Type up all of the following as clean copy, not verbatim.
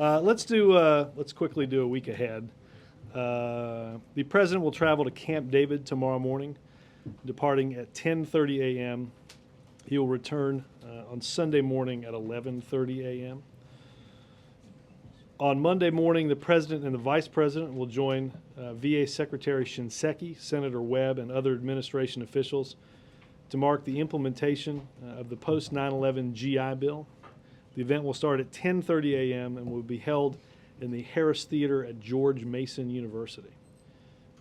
Let's quickly do a week ahead. The president will travel to Camp David tomorrow morning, departing at 10:30 a.m. He will return on Sunday morning at 11:30 a.m. On Monday morning, the president and the vice president will join VA Secretary Shinseki, Senator Webb, and other administration officials to mark the implementation of the post-9/11 GI Bill. The event will start at 10:30 a.m. and will be held in the Harris Theater at George Mason University.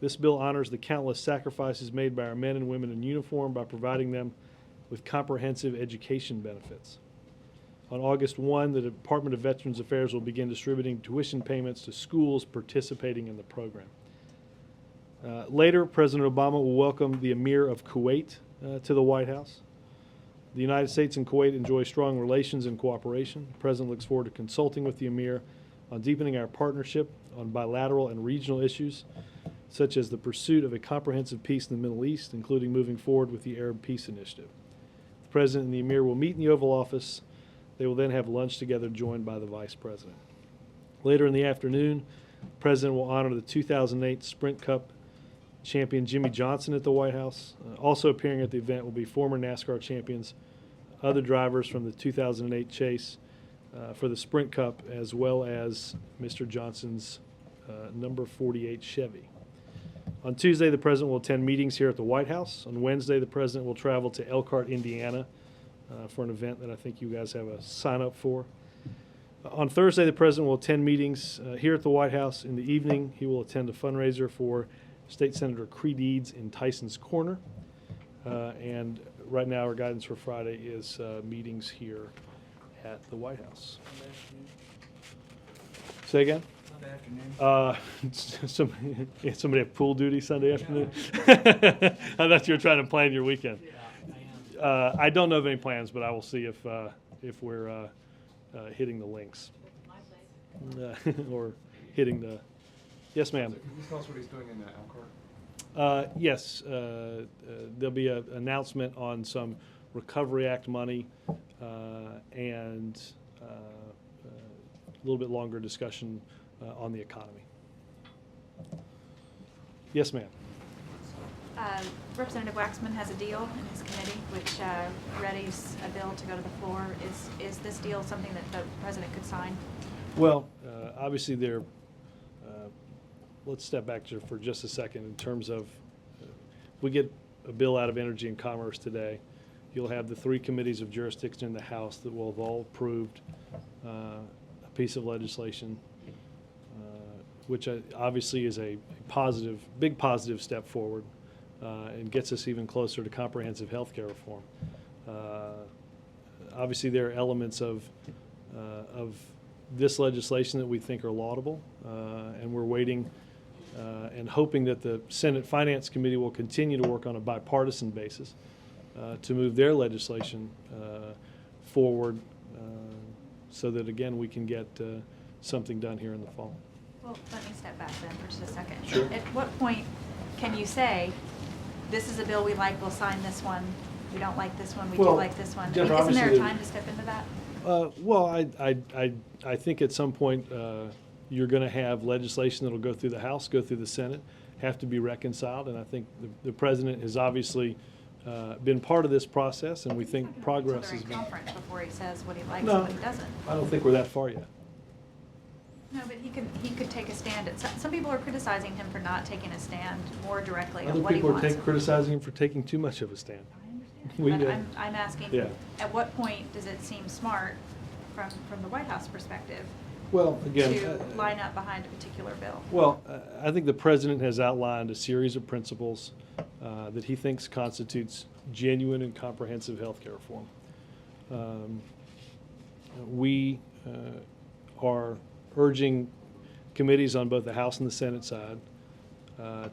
This bill honors the countless sacrifices made by our men and women in uniform by providing them with comprehensive education benefits. On August 1, the Department of Veterans Affairs will begin distributing tuition payments to schools participating in the program. Later, President Obama will welcome the Emir of Kuwait to the White House. The United States and Kuwait enjoy strong relations and cooperation. The President looks forward to consulting with the Emir on deepening our partnership on bilateral and regional issues, such as the pursuit of a comprehensive peace in the Middle East, including moving forward with the Arab Peace Initiative. The President and the Emir will meet in the Oval Office. They will then have lunch together, joined by the Vice President. Later in the afternoon, the President will honor the 2008 Sprint Cup champion Jimmy Johnson at the White House. Also appearing at the event will be former NASCAR champions, other drivers from the 2008 chase for the Sprint Cup, as well as Mr. Johnson's number 48 Chevy. On Tuesday, the President will attend meetings here at the White House. On Wednesday, the President will travel to Elkhart, Indiana, for an event that I think you guys have a sign up for. On Thursday, the President will attend meetings here at the White House. In the evening, he will attend a fundraiser for State Senator Creed Eads in Tyson's Corner. And right now, our guidance for Friday is meetings here at the White House. Say again? Sunday afternoon. Somebody have pool duty Sunday afternoon? I thought you were trying to plan your weekend. I don't know of any plans, but I will see if we're hitting the links or hitting the. Yes, ma'am. Can you tell us what he's doing in Elkhart? Yes, there'll be an announcement on some Recovery Act money and a little bit longer discussion on the economy. Yes, ma'am. Representative Waxman has a deal in his committee which readies a bill to go to the floor. Is this deal something that the President could sign? Well, obviously there. Let's step back for just a second in terms of we get a bill out of Energy and Commerce today. You'll have the 3 committees of jurisdiction in the House that will have all approved a piece of legislation, which obviously is a positive, big positive step forward and gets us even closer to comprehensive health care reform. Obviously, there are elements of this legislation that we think are laudable, and we're waiting and hoping that the Senate Finance Committee will continue to work on a bipartisan basis to move their legislation forward so that, again, we can get something done here in the fall. Well, let me step back then for just a second. Sure. At what point can you say, this is a bill we like, we'll sign this one, we don't like this one, we do like this one? I mean, isn't there a time to step into that? Well, I think at some point you're going to have legislation that will go through the House, go through the Senate, have to be reconciled, and I think the President has obviously been part of this process, and we think progress has been. Conference before he says what he likes and what he doesn't. I don't think we're that far yet. No, but he could take a stand. Some people are criticizing him for not taking a stand more directly on what he wants. Other people are criticizing him for taking too much of a stand. I understand. But I'm asking, at what point does it seem smart from the White House perspective to line up behind a particular bill? Well, I think the President has outlined a series of principles that he thinks constitutes genuine and comprehensive health care reform. We are urging committees on both the House and the Senate side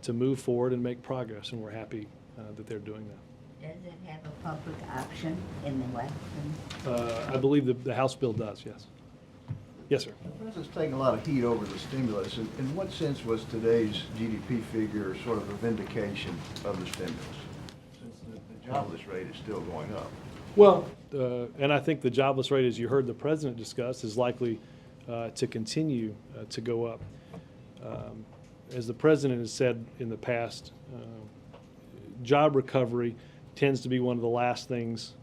to move forward and make progress, and we're happy that they're doing that. Does it have a public option in the Western? I believe the House bill does, yes. Yes, sir. The President's taking a lot of heat over the stimulus. In what sense was today's GDP figure sort of a vindication of the stimulus, since the jobless rate is still going up? Well, and I think the jobless rate, as you heard the President discuss, is likely to continue to go up. As the President has said in the past, job recovery tends to be one of the last things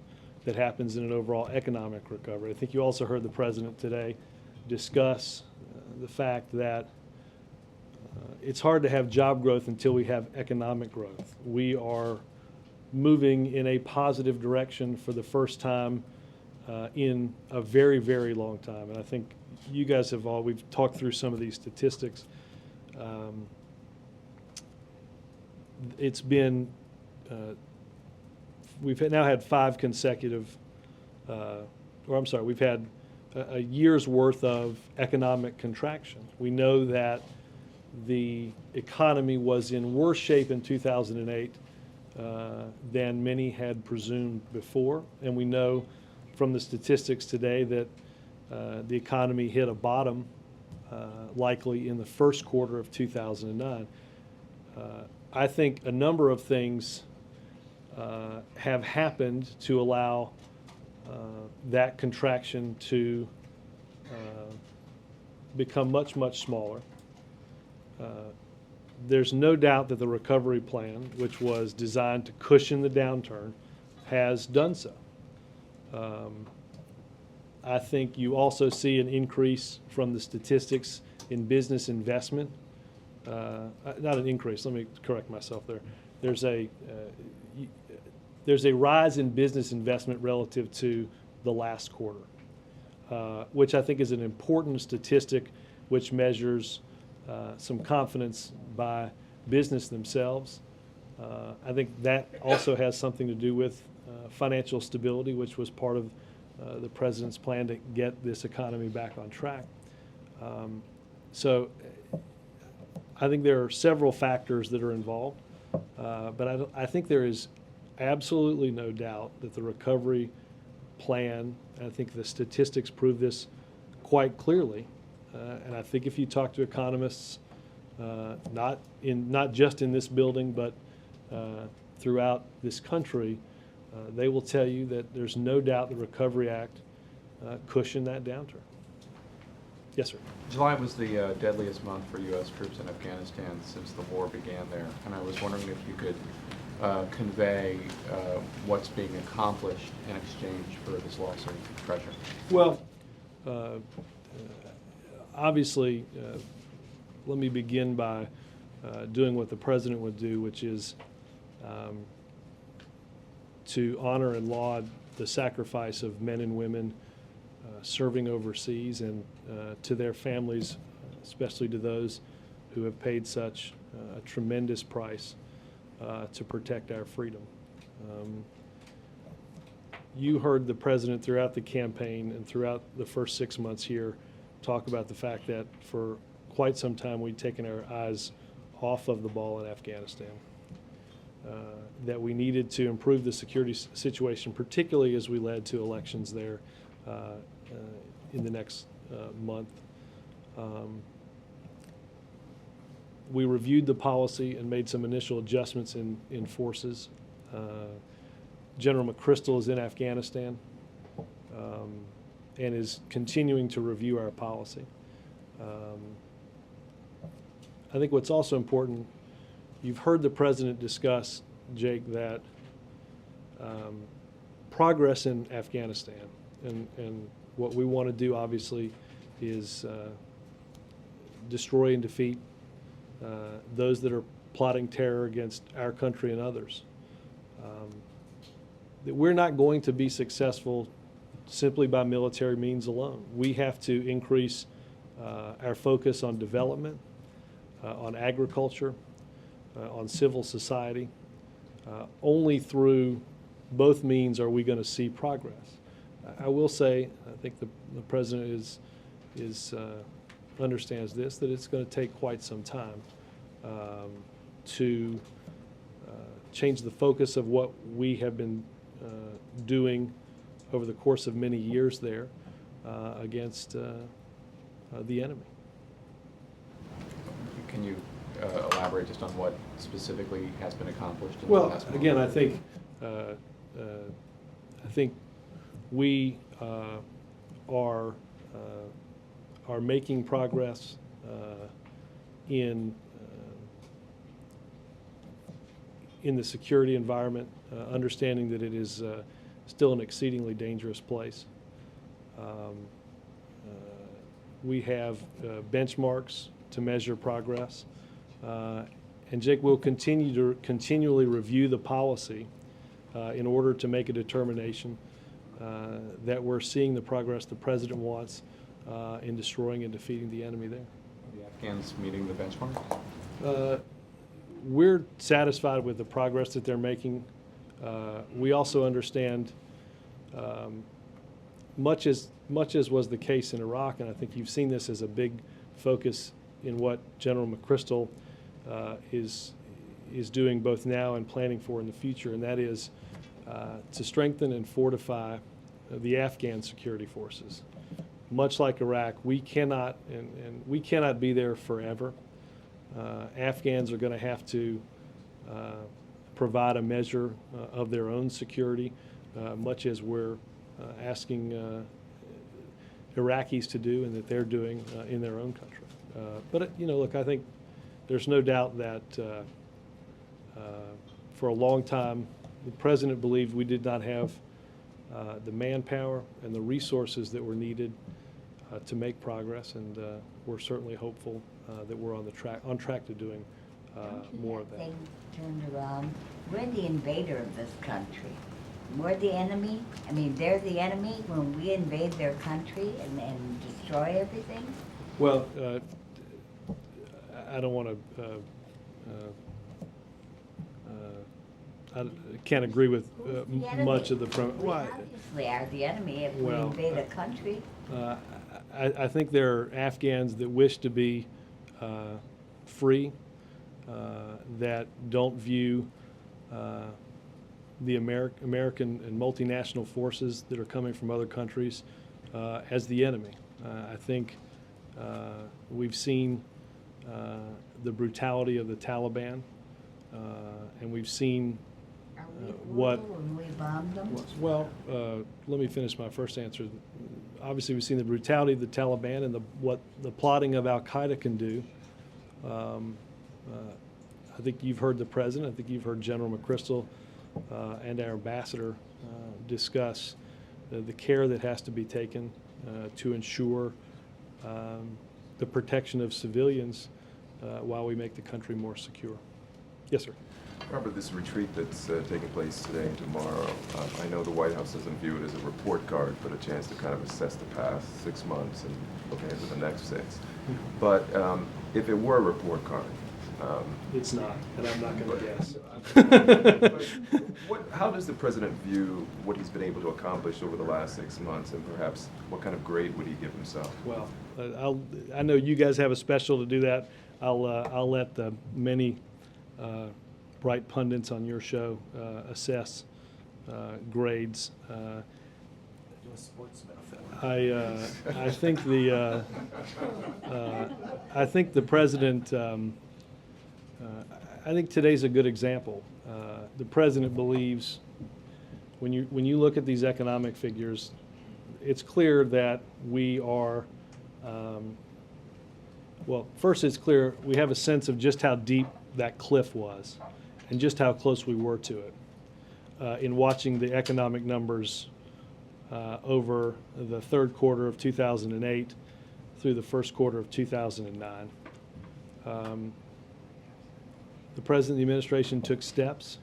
that happens in an overall economic recovery. I think you also heard the President today discuss the fact that it's hard to have job growth until we have economic growth. We are moving in a positive direction for the first time in a very, very long time. And I think you guys have we've talked through some of these statistics. It's been, we've now had 5 consecutive, we've had a year's worth of economic contraction. We know that the economy was in worse shape in 2008 than many had presumed before. And we know from the statistics today that the economy hit a bottom likely in the first quarter of 2009. I think a number of things have happened to allow that contraction to become much, much smaller. There's no doubt that the recovery plan, which was designed to cushion the downturn, has done so. I think you also see an increase from the statistics in business investment. Not an increase, let me correct myself there. There's a rise in business investment relative to the last quarter, which I think is an important statistic which measures some confidence by business themselves. I think that also has something to do with financial stability, which was part of the President's plan to get this economy back on track. So I think there are several factors that are involved, but I think there is absolutely no doubt that the recovery plan, I think the statistics prove this quite clearly, and I think if you talk to economists, not just in this building, but throughout this country, they will tell you that there's no doubt the Recovery Act cushioned that downturn. Yes, sir. July was the deadliest month for U.S. troops in Afghanistan since the war began there, and I was wondering if you could convey what's being accomplished in exchange for this loss of treasure. Well, obviously, let me begin by doing what the President would do, which is to honor and laud the sacrifice of men and women serving overseas, and to their families, especially to those who have paid such a tremendous price to protect our freedom. You heard the President throughout the campaign and throughout the first 6 months here talk about the fact that for quite some time we'd taken our eyes off of the ball in Afghanistan, that we needed to improve the security situation, particularly as we led to elections there in the next month. We reviewed the policy and made some initial adjustments in forces. General McChrystal is in Afghanistan and is continuing to review our policy. I think what's also important, you've heard the President discuss, Jake, that progress in Afghanistan, and what we want to do obviously is destroy and defeat those that are plotting terror against our country and others. That we're not going to be successful simply by military means alone. We have to increase our focus on development, on agriculture, on civil society. Only through both means are we going to see progress. I will say, I think the President understands this, that it's going to take quite some time to change the focus of what we have been doing over the course of many years there against the enemy. Can you elaborate just on what specifically has been accomplished in the Well, last month? again, I think we are are making progress in the security environment, understanding that it is still an exceedingly dangerous place. We have benchmarks to measure progress. And Jake, we'll continue to continually review the policy in order to make a determination that we're seeing the progress the President wants in destroying and defeating the enemy there. Are the Afghans meeting the benchmark? We're satisfied with the progress that they're making. We also understand, much as was the case in Iraq, and I think you've seen this as a big focus in what General McChrystal is doing both now and planning for in the future, and that is to strengthen and fortify the Afghan security forces. Much like Iraq, we cannot we cannot be there forever. Afghans are going to have to provide a measure of their own security, much as we're asking Iraqis to do and that they're doing in their own country. But you know, look, I think there's no doubt that for a long time, the President believed we did not have the manpower and the resources that were needed to make progress, and we're certainly hopeful that we're on track to doing more of that. Things turned around. We're the invader of this country. We're the enemy. I mean, they're the enemy when we invade their country and destroy everything. Well, I don't want to. I can't agree with much of the premise. We obviously are the enemy if we invade a country. I think there are Afghans that wish to be free, that don't view the American and multinational forces that are coming from other countries as the enemy. I think we've seen the brutality of the Taliban, and we've seen what. When we bombed them? Well, let me finish my first answer. Obviously, we've seen the brutality of the Taliban and what the plotting of Al Qaeda can do. I think you've heard the President. I think you've heard General McChrystal and our ambassador discuss the care that has to be taken to ensure the protection of civilians while we make the country more secure. Yes, sir. Robert, this retreat that's taking place today and tomorrow, I know the White House doesn't view it as a report card, but a chance to kind of assess the past 6 months and look ahead to the next 6. But if it were a report card, it's not, and I'm not going to guess. How does the President view what he's been able to accomplish over the last 6 months, and perhaps what kind of grade would he give himself? Well, I know you guys have a special to do that. I'll let the many bright pundits on your show assess grades. I think the President. I think today's a good example. The President believes when you look at these economic figures, it's clear that we are. Well, first, it's clear we have a sense of just how deep that cliff was and just how close we were to it in watching the economic numbers over the third quarter of 2008 through the first quarter of 2009. The President and the administration took steps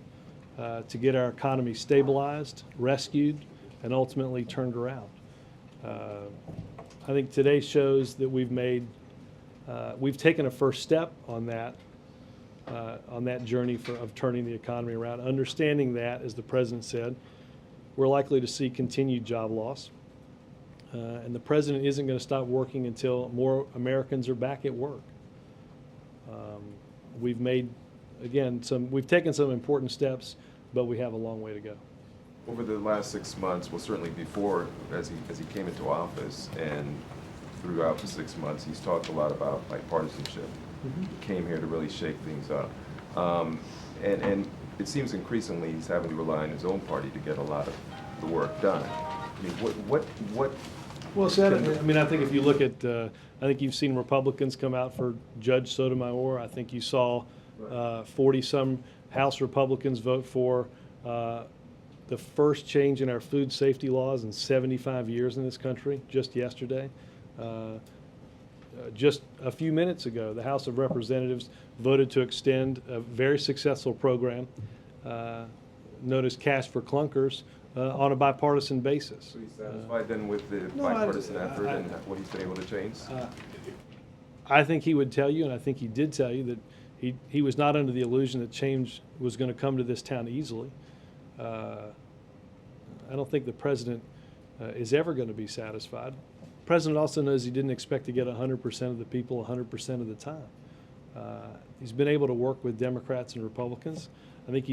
to get our economy stabilized, rescued, and ultimately turned around. I think today shows that we've taken a first step on that journey of turning the economy around, understanding that, as the President said, we're likely to see continued job loss. And the President isn't going to stop working until more Americans are back at work. We've taken some important steps, but we have a long way to go. Over the last 6 months, well, certainly before, as he came into office, and throughout the 6 months, he's talked a lot about bipartisanship. Mm-hmm. He came here to really shake things up. And it seems increasingly he's having to rely on his own party to get a lot of the work done. I mean, what Well, I mean, I think if you look at, I think you've seen Republicans come out for Judge Sotomayor. I think you saw 40-some House Republicans vote for the first change in our food safety laws in 75 years in this country, just yesterday. Just a few minutes ago, the House of Representatives voted to extend a very successful program known as Cash for Clunkers on a bipartisan basis. So he's satisfied then with the No, bipartisan effort and what he's been able to change? I think he would tell you, and I think he did tell you, that he was not under the illusion that change was going to come to this town easily. I don't think the president is ever going to be satisfied. The president also knows he didn't expect to get 100% of the people 100% of the time. He's been able to work with Democrats and Republicans. I think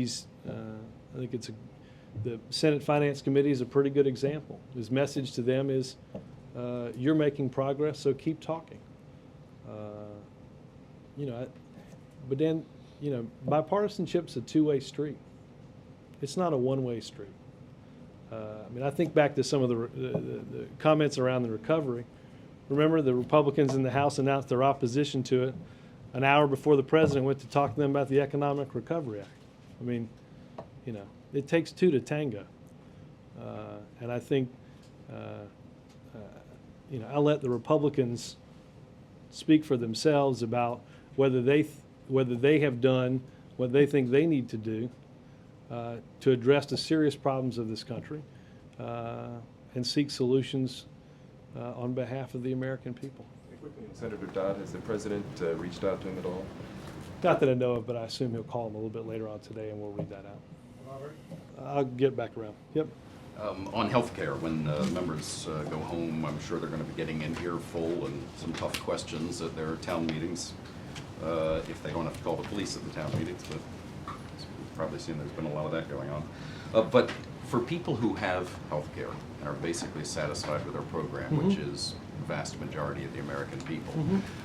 the Senate Finance Committee is a pretty good example. His message to them is, you're making progress, so keep talking. But then, bipartisanship's a two-way street. It's not a one-way street. I mean, I think back to some of the comments around the recovery. Remember, the Republicans in the House announced their opposition to it an hour before the president went to talk to them about the Economic Recovery Act. I mean, it takes two to tango. And I think, I'll let the Republicans speak for themselves about whether they have done what they think they need to do to address the serious problems of this country and seek solutions on behalf of the American people. Senator Dodd, has the president reached out to him at all? Not that I know of, but I assume he'll call him a little bit later on today, and we'll read that out. I'll get back around. Yep. On health care, when members go home, I'm sure they're going to be getting an earful and some tough questions at their town meetings, if they don't have to call the police at the town meetings, but you've probably seen there's been a lot of that going on. But for people who have health care and are basically satisfied with our program, which is the vast majority of the American people,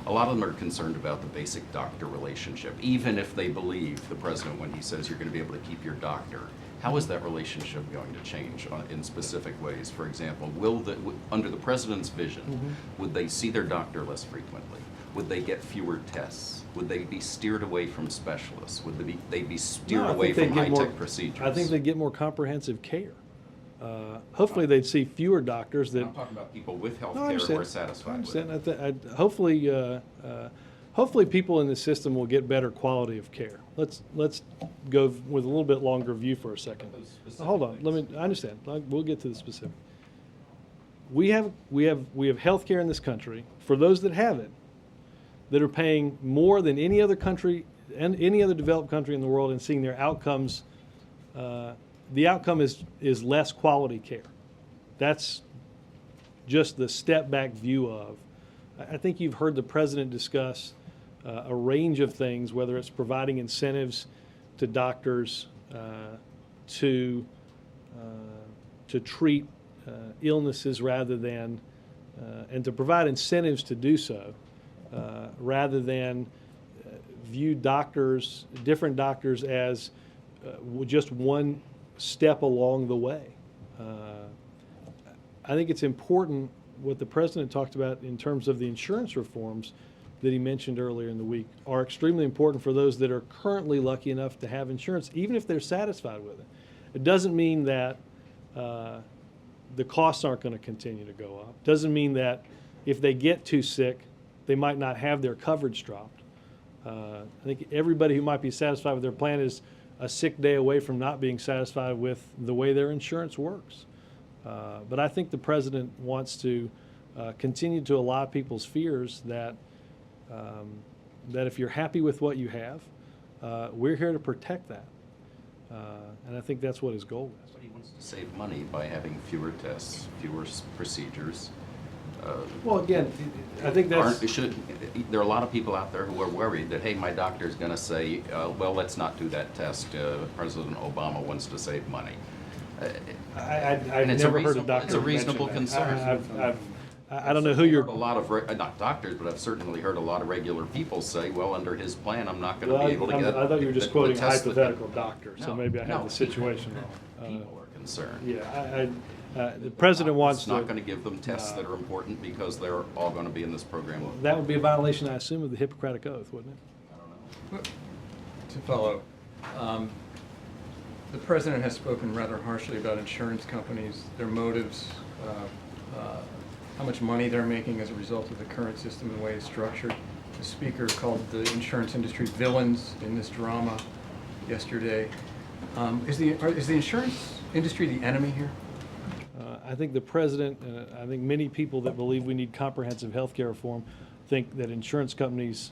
a lot of them are concerned about the basic doctor relationship, even if they believe the president when he says you're going to be able to keep your doctor. How is that relationship going to change in specific ways? For example, under the president's vision, would they see their doctor less frequently? Would they get fewer tests? Would they be steered away from specialists? Would they be steered away from high-tech procedures? I think they'd get more comprehensive care. Hopefully they'd see fewer doctors that... I'm talking about people with health care who are satisfied with it. Hopefully people in the system will get better quality of care. Let's go with a little bit longer view for a second. Hold on, I understand. We'll get to the specific. We have health care in this country, for those that have it, that are paying more than any other country and any other developed country in the world and seeing their outcomes. The outcome is less quality care. That's just the step back view of. I think you've heard the president discuss a range of things, whether it's providing incentives to doctors to treat illnesses rather than, and to provide incentives to do so, rather than view different doctors as just one step along the way. I think it's important what the president talked about in terms of the insurance reforms that he mentioned earlier in the week are extremely important for those that are currently lucky enough to have insurance, even if they're satisfied with it. It doesn't mean that the costs aren't going to continue to go up. Doesn't mean that if they get too sick, they might not have their coverage dropped. I think everybody who might be satisfied with their plan is a sick day away from not being satisfied with the way their insurance works. But I think the president wants to continue to allay people's fears that if you're happy with what you have, we're here to protect that. And I think that's what his goal is. But he wants to save money by having fewer tests, fewer procedures. Well, again, I think that's... There are a lot of people out there who are worried that, hey, my doctor's going to say, well, let's not do that test. President Obama wants to save money. I've never heard a doctor. It's a reasonable concern. I don't know who you're... A lot of, not doctors, but I've certainly heard a lot of regular people say, well, under his plan, I'm not going to be able to get... I thought you were just quoting a hypothetical doctor, so No, maybe I have no, the situation wrong. People are concerned. Yeah, The president wants It's not to. going to give them tests that are important because they're all going to be in this program. That would be a violation, I assume, of the Hippocratic Oath, wouldn't it? To follow, the president has spoken rather harshly about insurance companies, their motives, how much money they're making as a result of the current system and the way it's structured. The speaker called the insurance industry villains in this drama yesterday. Is the insurance industry the enemy here? I think the president, I think many people that believe we need comprehensive health care reform think that insurance companies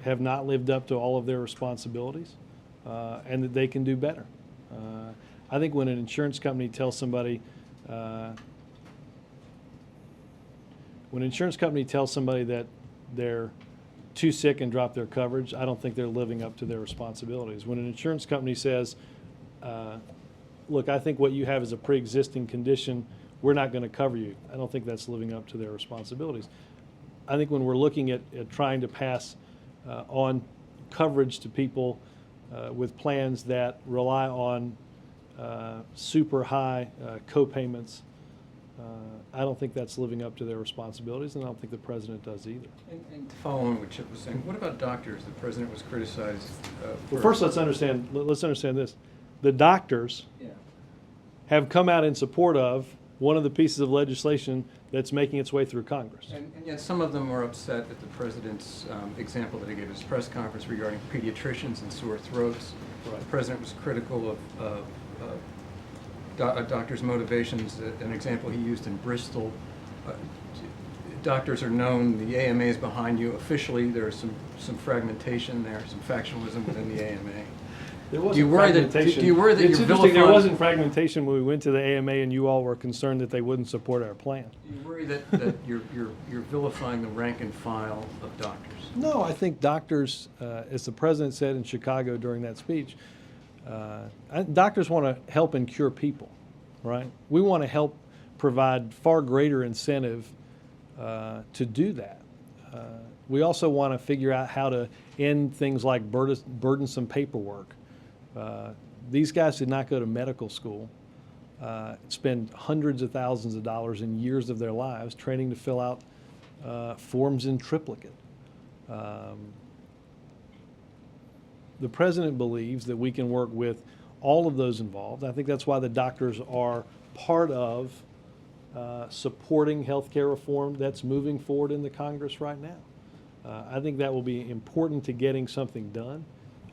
have not lived up to all of their responsibilities and that they can do better. I think when an insurance company tells somebody that they're too sick and drop their coverage, I don't think they're living up to their responsibilities. When an insurance company says, look, I think what you have is a pre-existing condition, we're not going to cover you, I don't think that's living up to their responsibilities. I think when we're looking at trying to pass on coverage to people with plans that rely on super high co-payments, I don't think that's living up to their responsibilities, and I don't think the president does either. And to follow on what Chip was saying, what about doctors? The president was criticized Well, first let's understand this. The doctors have come out in support of one of the pieces of legislation that's making its way through Congress. And yet some of them were upset at the president's example that he gave at his press conference regarding pediatricians and sore throats. Right. The president was critical of doctors' motivations. An example he used in Bristol. Doctors are known, the AMA is behind you. Officially, there's some fragmentation there, some factionalism within the AMA. There wasn't Do you worry that fragmentation. you're It's interesting, there vilifying? wasn't fragmentation when we went to the AMA and you all were concerned that they wouldn't support our plan. Do you worry that you're vilifying the rank and file of doctors? No, I think doctors, as the president said in Chicago during that speech, doctors want to help and cure people, right? We want to help provide far greater incentive to do that. We also want to figure out how to end things like burdensome paperwork. These guys did not go to medical school, spend hundreds of thousands of dollars in years of their lives training to fill out forms in triplicate. The president believes that we can work with all of those involved. I think that's why the doctors are part of supporting health care reform that's moving forward in the Congress right now. I think that will be important to getting something done.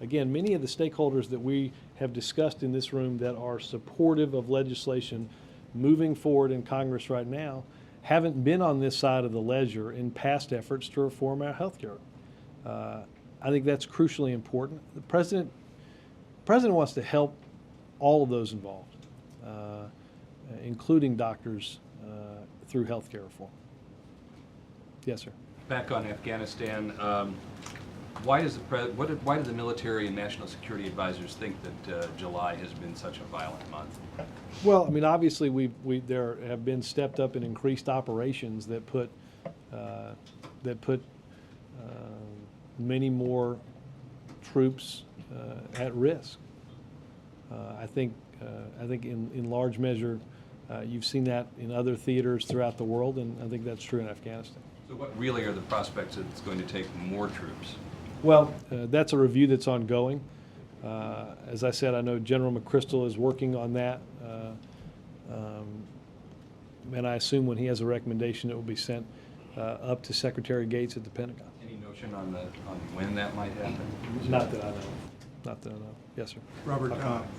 Again, many of the stakeholders that we have discussed in this room that are supportive of legislation moving forward in Congress right now haven't been on this side of the ledger in past efforts to reform our health care. I think that's crucially important. The president wants to help all of those involved, including doctors, through health care reform. Yes, sir. Back on Afghanistan, why do the military and national security advisors think that July has been such a violent month? Well, I mean, obviously, there have been stepped up and increased operations that put many more troops at risk. I think in large measure, you've seen that in other theaters throughout the world, and I think that's true in Afghanistan. So what really are the prospects that it's going to take more troops? Well, that's a review that's ongoing. As I said, I know General McChrystal is working on that, and I assume when he has a recommendation, it will be sent up to Secretary Gates at the Pentagon. Any notion on when that might happen? Not that I know. Not that I know. Yes, sir. Robert,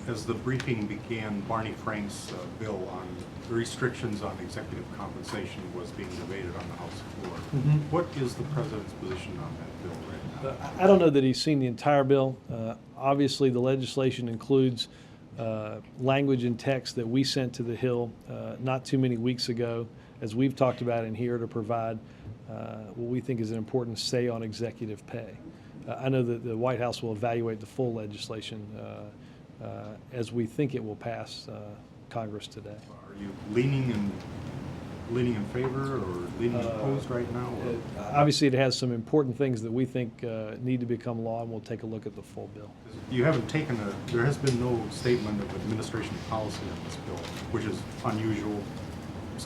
as the briefing began, Barney Frank's bill on the restrictions on executive compensation was being debated on the House floor. Mm-hmm. What is the president's position on that bill right now? I don't know that he's seen the entire bill. Obviously, the legislation includes language and text that we sent to the Hill not too many weeks ago, as we've talked about in here, to provide what we think is an important say on executive pay. I know that the White House will evaluate the full legislation as we think it will pass Congress today. Are you leaning in leaning in favor or leaning opposed right now? Or? Obviously, it has some important things that we think need to become law, and we'll take a look at the full bill. You haven't taken there has been no statement of administration policy on this bill, which is unusual.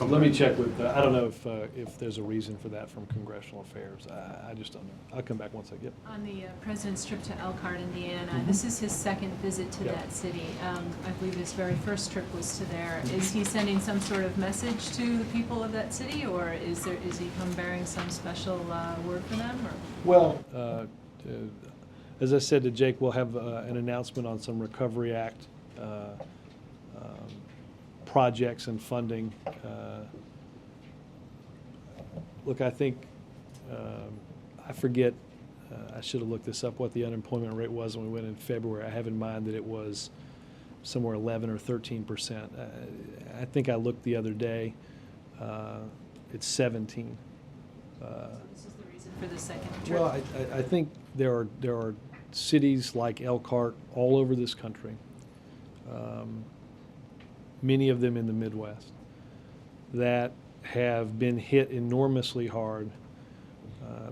Let me check with, I don't know if there's a reason for that from Congressional Affairs. I just don't know. I'll come back once I get. On the president's trip to Elkhart, Indiana, this is his second visit to that city. I believe his very first trip was to there. Is he sending some sort of message to the people of that city, or is he come bearing some special word for them? Or? Well, as I said to Jake, we'll have an announcement on some Recovery Act projects and funding. Look, I think, I forget, I should have looked this up, what the unemployment rate was when we went in February. I have in mind that it was somewhere 11 or 13%. I think I looked the other day, it's 17. So this is the reason for the second trip? Well, I think there are cities like Elkhart all over this country, many of them in the Midwest, that have been hit enormously hard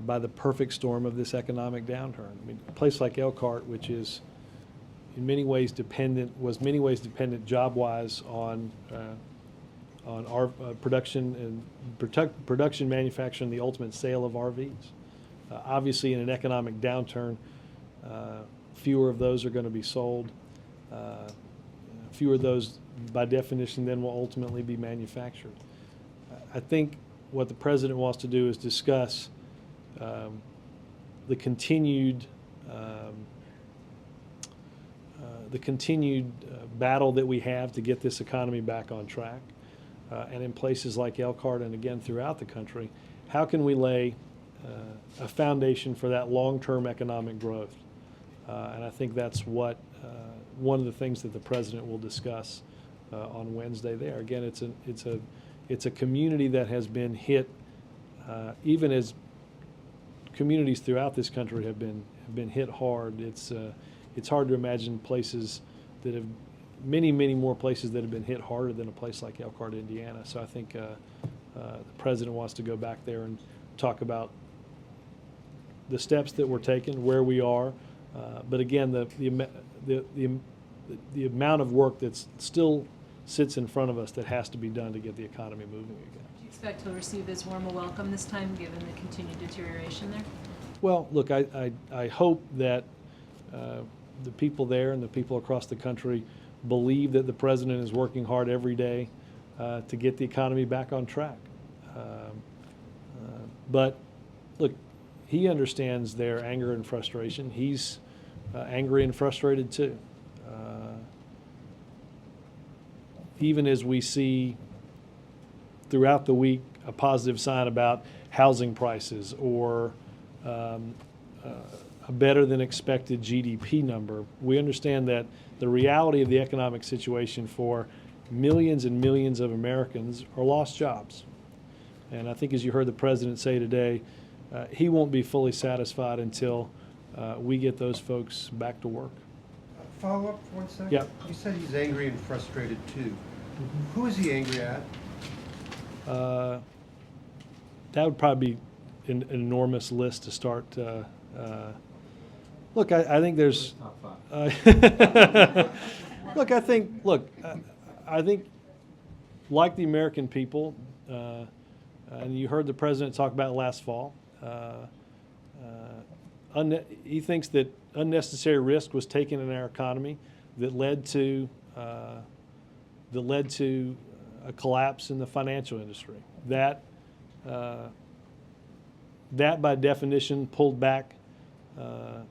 by the perfect storm of this economic downturn. I mean, a place like Elkhart, which is in many ways dependent job-wise on our production and production, manufacturing, the ultimate sale of RVs. Obviously, in an economic downturn, fewer of those are going to be sold. Fewer of those, by definition, then will ultimately be manufactured. I think what the president wants to do is discuss the continued battle that we have to get this economy back on track. And in places like Elkhart and again throughout the country, how can we lay a foundation for that long-term economic growth? And I think that's what one of the things that the president will discuss on Wednesday there. Again, it's a community that has been hit, even as communities throughout this country have been hit hard. It's hard to imagine places that have many more places that have been hit harder than a place like Elkhart, Indiana. So I think the president wants to go back there and talk about the steps that we're taking, where we are, but again, the amount of work that still sits in front of us that has to be done to get the economy moving again. Do you expect he'll receive as warm a welcome this time, given the continued deterioration there? Well, look, I hope that the people there and the people across the country believe that the president is working hard every day to get the economy back on track. But look, he understands their anger and frustration. He's angry and frustrated too. Even as we see throughout the week a positive sign about housing prices or a better than expected GDP number, we understand that the reality of the economic situation for millions and millions of Americans are lost jobs. And I think, as you heard the president say today, he won't be fully satisfied until we get those folks back to work. Follow up for 1 second? Yeah. You said he's angry and frustrated too. Who is he angry at? That would probably be an enormous list to start. Look, I think there's. Look, I think like the American people, and you heard the president talk about last fall. He thinks that unnecessary risk was taken in our economy that led to a collapse in the financial industry. That by definition pulled back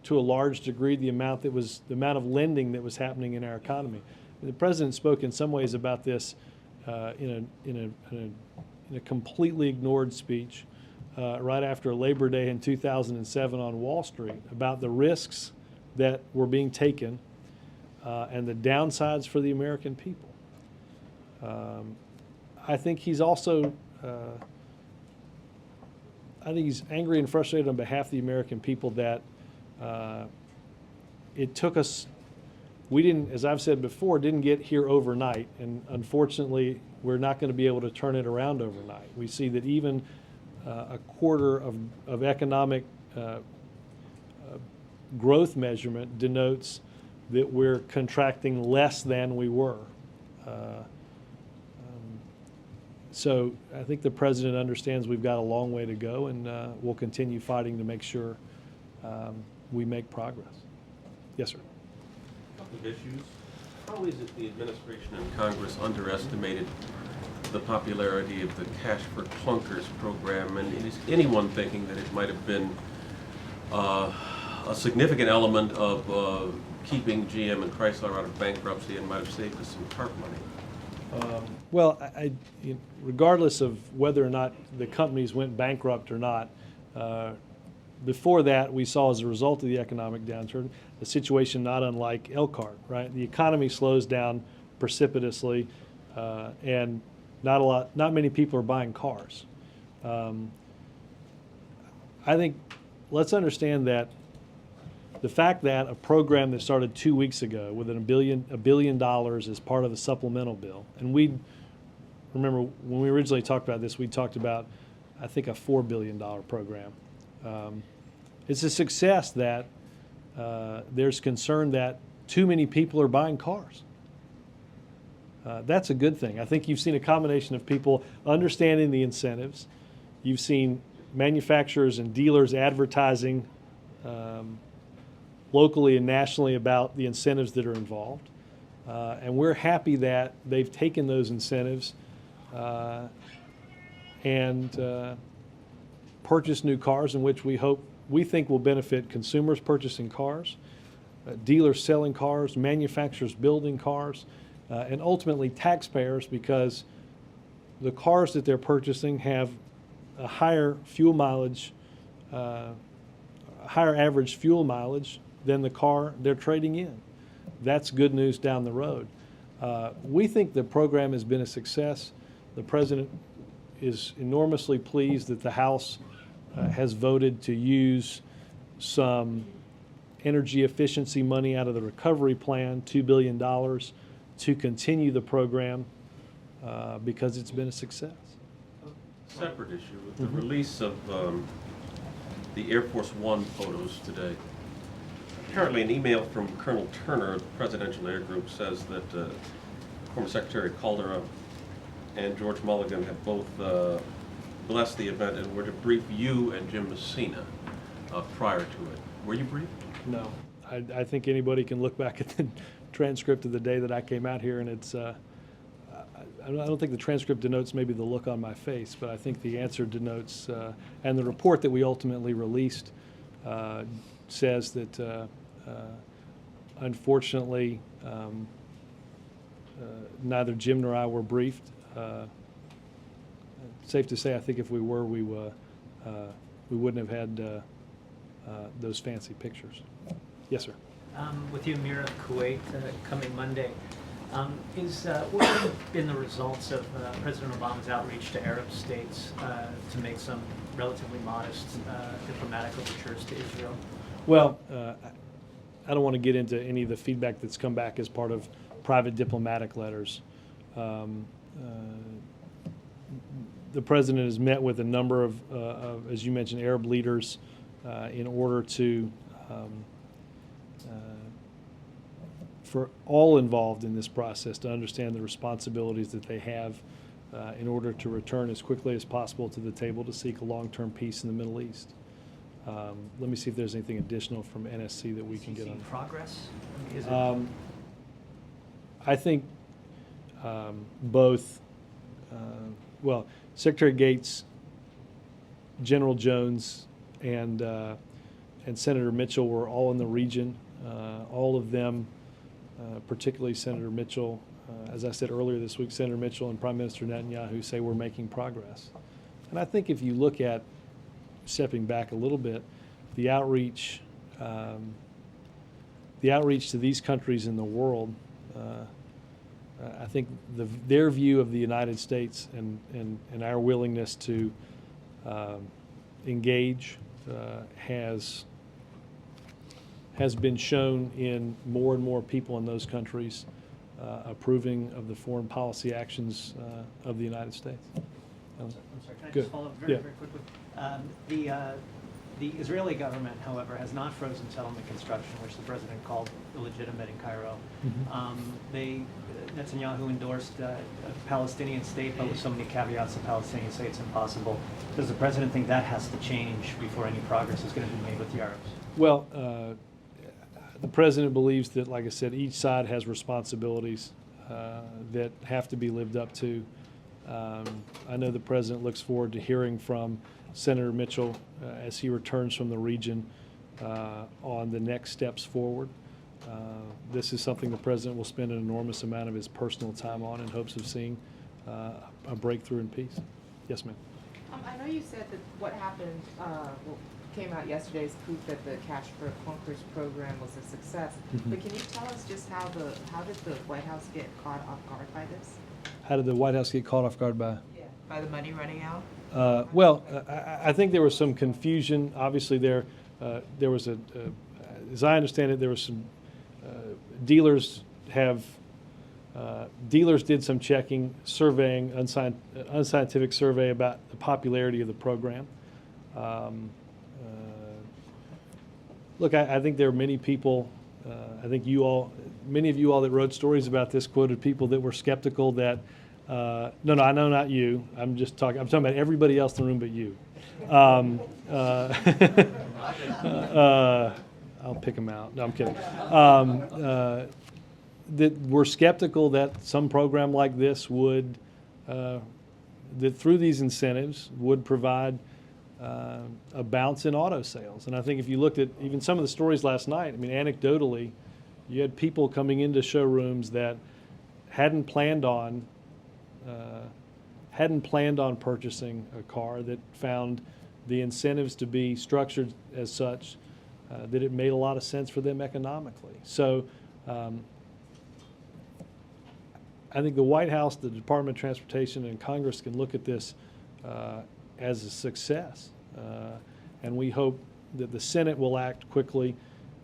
to a large degree the amount of lending that was happening in our economy. The president spoke in some ways about this in a completely ignored speech right after Labor Day in 2007 on Wall Street about the risks that were being taken and the downsides for the American people. I think he's also he's angry and frustrated on behalf of the American people that it took us we didn't, as I've said before, didn't get here overnight, and unfortunately, we're not going to be able to turn it around overnight. We see that even a quarter of economic growth measurement denotes that we're contracting less than we were. So I think the president understands we've got a long way to go, and we'll continue fighting to make sure we make progress. Yes, sir. A couple of issues. How is it the administration and Congress underestimated the popularity of the Cash for Clunkers program, and is anyone thinking that it might have been a significant element of keeping GM and Chrysler out of bankruptcy and might have saved us some TARP money? Well, regardless of whether or not the companies went bankrupt or not, before that, we saw, as a result of the economic downturn, a situation not unlike Elkhart, right? The economy slows down precipitously, and not many people are buying cars. I think let's understand that the fact that a program that started 2 weeks ago with $1 billion as part of a supplemental bill, and we remember when we originally talked about this, we talked about, I think, a $4 billion program. It's a success that there's concern that too many people are buying cars. That's a good thing. I think you've seen a combination of people understanding the incentives. You've seen manufacturers and dealers advertising locally and nationally about the incentives that are involved. And we're happy that they've taken those incentives and purchased new cars, in which we think will benefit consumers purchasing cars, dealers selling cars, manufacturers building cars, and ultimately taxpayers, because the cars that they're purchasing have a higher fuel mileage, higher average fuel mileage than the car they're trading in. That's good news down the road. We think the program has been a success. The president is enormously pleased that the House has voted to use some energy efficiency money out of the recovery plan, $2 billion, to continue the program because it's been a success. Separate issue, with the release of the Air Force One photos today. Apparently an email from Colonel Turner of the Presidential Air Group says that former Secretary Calderon and George Mulligan have both blessed the event and were to brief you and Jim Messina prior to it. Were you briefed? No. I think anybody can look back at the transcript of the day that I came out here, and it's I don't think the transcript denotes maybe the look on my face, but I think the answer denotes, and the report that we ultimately released says that unfortunately neither Jim nor I were briefed. Safe to say, I think if we were, we wouldn't have had those fancy pictures. Yes, sir. With the Emir of Kuwait coming Monday, what have been the results of President Obama's outreach to Arab states to make some relatively modest diplomatic overtures to Israel? Well, I don't want to get into any of the feedback that's come back as part of private diplomatic letters. The president has met with a number of, as you mentioned, Arab leaders in order to for all involved in this process to understand the responsibilities that they have in order to return as quickly as possible to the table to seek a long-term peace in the Middle East. Let me see if there's anything additional from NSC that we can get on. Progress? I think both, well, Secretary Gates, General Jones, and Senator Mitchell were all in the region. All of them, particularly Senator Mitchell, as I said earlier this week, Senator Mitchell and Prime Minister Netanyahu say we're making progress. And I think if you look at, stepping back a little bit, the outreach to these countries in the world, I think their view of the United States and our willingness to engage has has been shown in more and more people in those countries approving of the foreign policy actions of the United States. I'm sorry, can I Good. just follow up very, Yeah. very quickly? The Israeli government, however, has not frozen settlement construction, which the president called illegitimate in Cairo. Netanyahu endorsed a Palestinian state, but with so many caveats, the Palestinians say it's impossible. Does the president think that has to change before any progress is going to be made with the Arabs? Well, the president believes that, like I said, each side has responsibilities that have to be lived up to. I know the president looks forward to hearing from Senator Mitchell as he returns from the region on the next steps forward. This is something the president will spend an enormous amount of his personal time on in hopes of seeing a breakthrough in peace. Yes, ma'am. I know you said that what happened, came out yesterday is proof that the Cash for Clunkers program was a success. But can you tell us just how did the White House get caught off guard by this? How did the White House get caught off guard by? By the money running out? I think there was some confusion. Obviously, there was as I understand it, there was some dealers did some checking, surveying, unscientific survey about the popularity of the program. Look, I think there are many people. I think many of you all that wrote stories about this quoted people that were skeptical that. No, I know not you. I'm talking about everybody else in the room but you. I'll pick them out. No, I'm kidding. That we're skeptical that some program like this would, that through these incentives would provide a bounce in auto sales. And I think if you looked at even some of the stories last night, I mean, anecdotally, you had people coming into showrooms that hadn't planned on purchasing a car, that found the incentives to be structured as such that it made a lot of sense for them economically. So I think the White House, the Department of Transportation, and Congress can look at this as a success. And we hope that the Senate will act quickly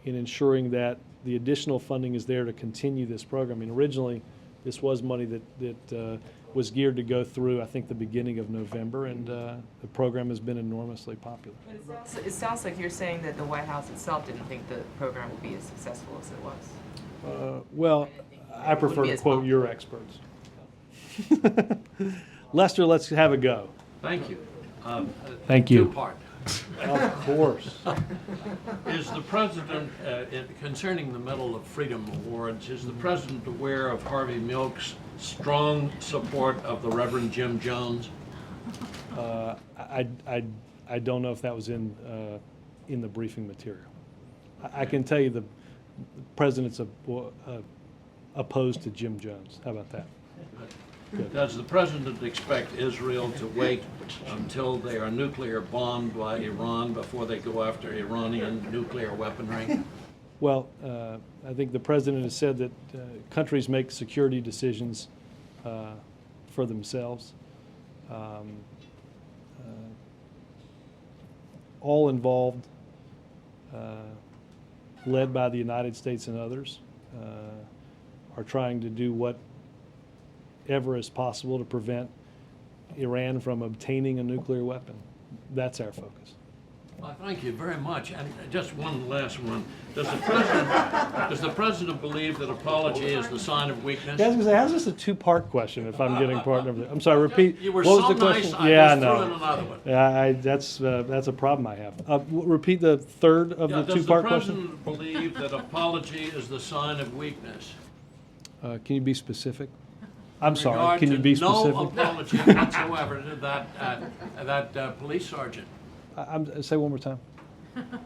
in ensuring that the additional funding is there to continue this program. I mean, originally, this was money that was geared to go through, I think, the beginning of November, and the program has been enormously popular. But it sounds like you're saying that the White House itself didn't think the program would be as successful as it was. Well, I prefer to quote your experts. Lester, let's have a go. Thank you. Thank you. Two-part. Of course. Is the president, concerning the Medal of Freedom Awards, is the president aware of Harvey Milk's strong support of the Reverend Jim Jones? I don't know if that was in the briefing material. I can tell you the president's opposed to Jim Jones. How about that? Good. Does the president expect Israel to wait until they are nuclear bombed by Iran before they go after Iranian nuclear weaponry? Well, I think the president has said that countries make security decisions for themselves. All involved, led by the United States and others, are trying to do whatever is possible to prevent Iran from obtaining a nuclear weapon. That's our focus. Well, thank you very much. And just one last one. Does the president believe that apology is the sign of weakness? I was going to say, how's this a two-part question if I'm getting part of it? I'm sorry, repeat. You were what so was the question? nice, I Yeah, just no. threw in another one. Yeah, that's a problem I have. Repeat the third of the two-part question. Does the president believe that apology is the sign of weakness? Can you be specific? I'm sorry, Regard can you to be specific? No apology whatsoever to that police sergeant. Say one more time.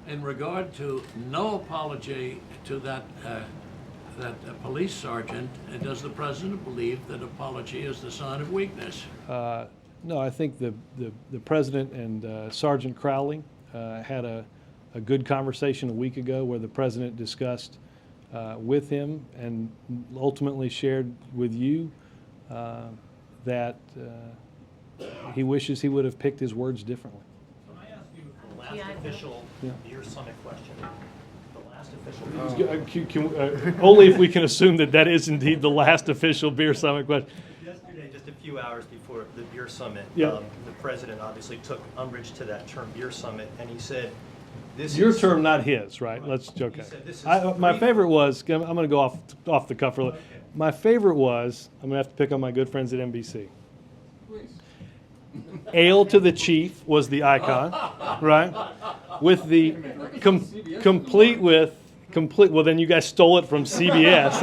In regard to no apology to that police sergeant, does the president believe that apology is the sign of weakness? No, I think the president and Sergeant Crowley had a good conversation a week ago where the president discussed with him and ultimately shared with you that he wishes he would have picked his words differently. Can I ask you the last official Dear Summit question? The Only if we can assume that that is indeed the last official beer summit question. Yesterday, just a few hours before the beer summit, Yeah. the president obviously took umbrage to that term beer summit, and he said, "This Your is term, not his, right? Let's okay. said this is My three- favorite was. I'm going to go off the cuff for a little. My favorite was. I'm going to have to pick on my good friends at NBC. Ale to the chief was the icon, right? With the complete. Well, then you guys stole it from CBS.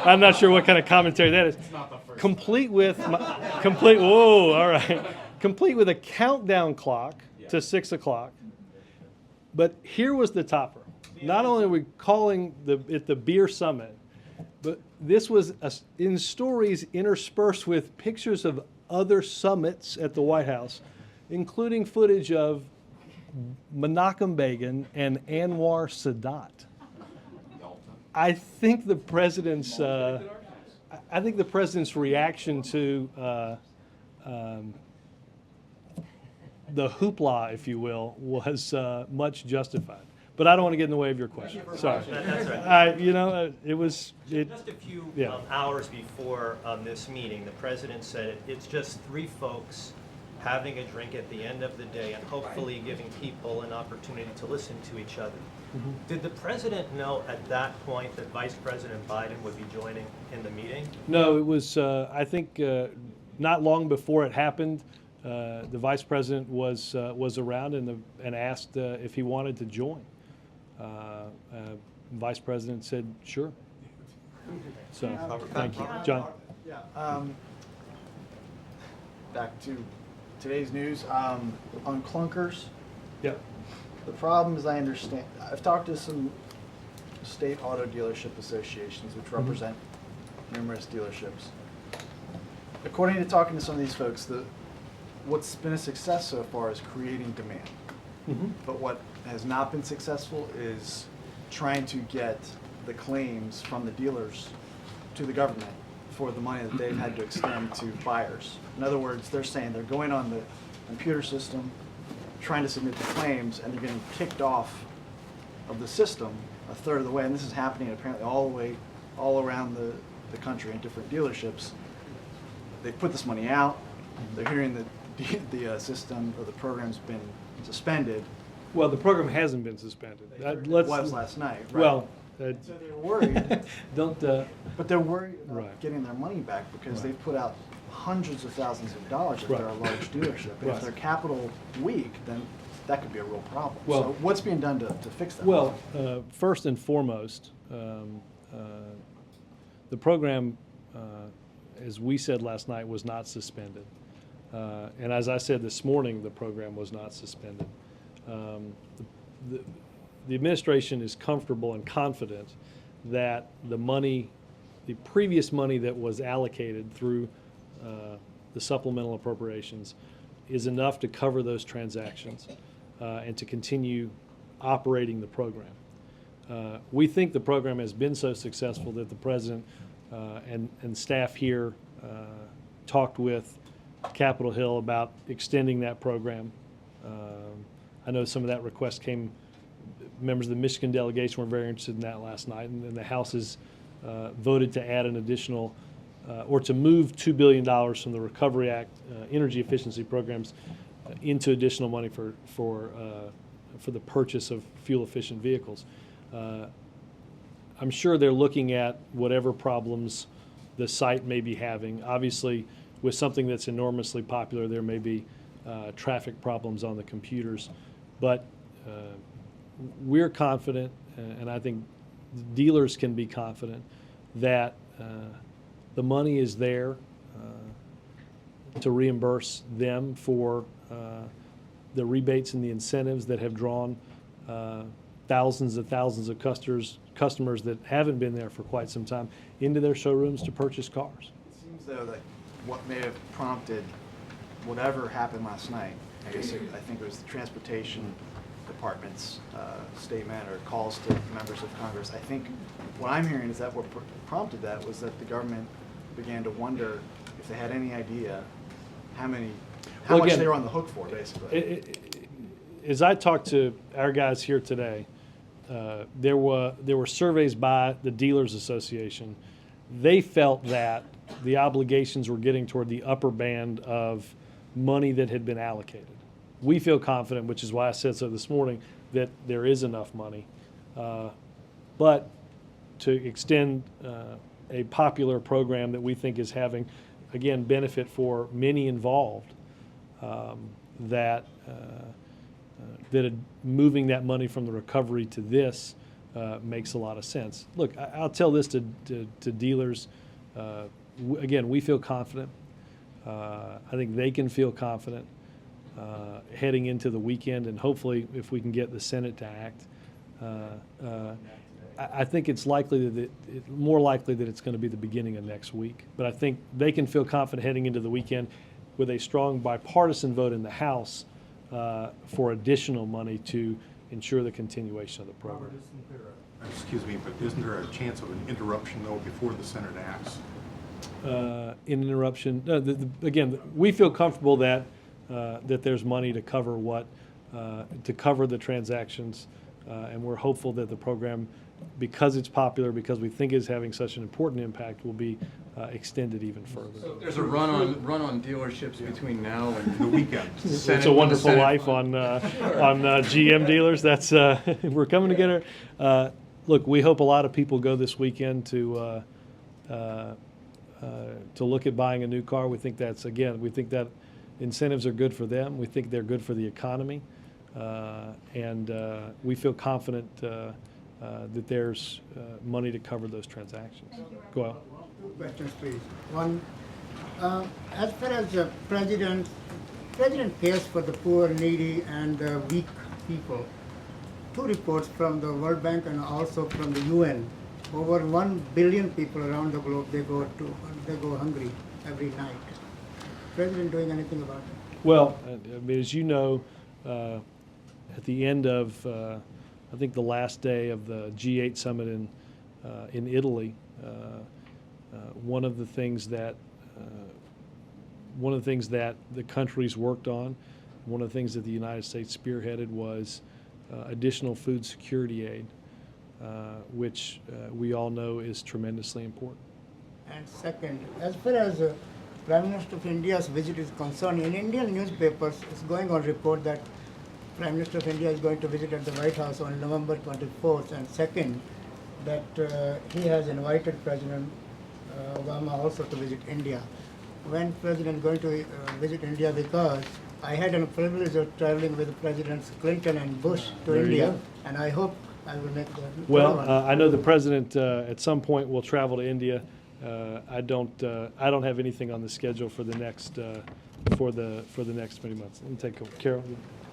I'm not sure what kind of commentary that is. Complete with complete. Whoa, all right. Complete with a countdown clock to 6 o'clock. But here was the topper. Not only are we calling it the beer summit, but this was in stories interspersed with pictures of other summits at the White House, including footage of Menachem Begin and Anwar Sadat. I think the president's reaction to the hoopla, if you will, was much justified. But I don't want to get in the way of your question. Sorry. That's right. It was. Just a few hours before this meeting, the president said it's just three folks having a drink at the end of the day and hopefully giving people an opportunity to listen to each other. Mm-hmm. Did the president know at that point that Vice President Biden would be joining in the meeting? No, it was, I think, not long before it happened, the vice president was around and asked if he wanted to join. Vice president said, sure. So, thank you. John? Yeah. Back to today's news. On clunkers. Yeah. The problem, as I understand, I've talked to some state auto dealership associations, which represent numerous dealerships. According to talking to some of these folks, what's been a success so far is creating demand. Mm-hmm. But what has not been successful is trying to get the claims from the dealers to the government for the money that they've had to extend to buyers. In other words, they're saying they're going on the computer system, trying to submit the claims, and they're getting kicked off of the system a third of the way. And this is happening apparently all around the country in different dealerships. They put this money out. They're hearing that the system or the program's been suspended. Well, the program hasn't been suspended. It was last night, right? Well, so they're worried. But they're worried about getting their money back because they've put out hundreds of thousands of dollars if they're a large dealership. And if they're capital weak, then that could be a real problem. Well, so what's being done to fix that? Well, first and foremost, the program, as we said last night, was not suspended. And as I said this morning, the program was not suspended. The administration is comfortable and confident that the previous money that was allocated through the supplemental appropriations is enough to cover those transactions and to continue operating the program. We think the program has been so successful that the president and staff here talked with Capitol Hill about extending that program. I know some of that request came, members of the Michigan delegation were very interested in that last night, and the House has voted to add an additional, or to move $2 billion from the Recovery Act energy efficiency programs into additional money for the purchase of fuel-efficient vehicles. I'm sure they're looking at whatever problems the site may be having. Obviously, with something that's enormously popular, there may be traffic problems on the computers. But we're confident, and I think dealers can be confident, that the money is there to reimburse them for the rebates and the incentives that have drawn thousands and thousands of customers that haven't been there for quite some time into their showrooms to purchase cars. It seems though that what may have prompted whatever happened last night, I think it was the Transportation Department's statement or calls to members of Congress. I think what I'm hearing is that what prompted that was that the government began to wonder if they had any idea how much they were on the hook for, basically. As I talked to our guys here today, there were surveys by the Dealers Association. They felt that the obligations were getting toward the upper band of money that had been allocated. We feel confident, which is why I said so this morning, that there is enough money. But to extend a popular program that we think is having, again, benefit for many involved, that moving that money from the recovery to this makes a lot of sense. Look, I'll tell this to dealers. Again, we feel confident. I think they can feel confident heading into the weekend, and hopefully, if we can get the Senate to act, I think it's more likely that it's going to be the beginning of next week. But I think they can feel confident heading into the weekend with a strong bipartisan vote in the House for additional money to ensure the continuation of the program. Robert, excuse me, but isn't there a chance of an interruption, though, before the Senate acts? In interruption, again, we feel comfortable that there's money to cover to cover the transactions, and we're hopeful that the program, because it's popular, because we think it's having such an important impact, will be extended even further. So there's a run on dealerships between now and the weekend. It's a Wonderful Life on GM dealers. That's we're coming together. Look, we hope a lot of people go this weekend to look at buying a new car. We think we think that incentives are good for them. We think they're good for the economy, and we feel confident that there's money to cover those transactions. Go out. Two questions, please. One, as far as the President cares for the poor, needy, and weak people. Two reports from the World Bank and also from the UN. Over 1 billion people around the globe, they go hungry every night. President doing anything about it? Well, I mean, as you know, at the end of I think the last day of the G8 summit in Italy, one of the things that the countries worked on, one of the things that the United States spearheaded was additional food security aid, which we all know is tremendously important. And second, as far as Prime Minister of India's visit is concerned, in Indian newspapers, it's going on report that Prime Minister of India is going to visit at the White House on November 24th, and second, that he has invited President Obama also to visit India. When President is going to visit India, because I had the privilege of traveling with Presidents Clinton and Bush to India, and I hope I will make the Well, I know the President at some point will travel to India. I don't have anything on the schedule for the next for the next many months. Let me take over. Carol.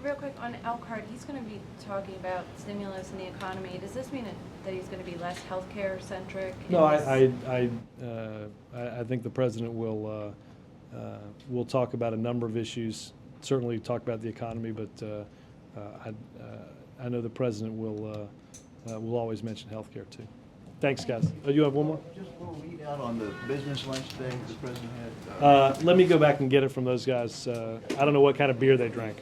Real quick, on Elkhart, he's going to be talking about stimulus in the economy. Does this mean that he's going to be less healthcare centric? No, I think the President will talk about a number of issues. Certainly talk about the economy, but I know the President will always mention healthcare too. Thanks, guys. Oh, you have one more? Just a little lead out on the business lunch thing the President had. Let me go back and get it from those guys. I don't know what kind of beer they drank.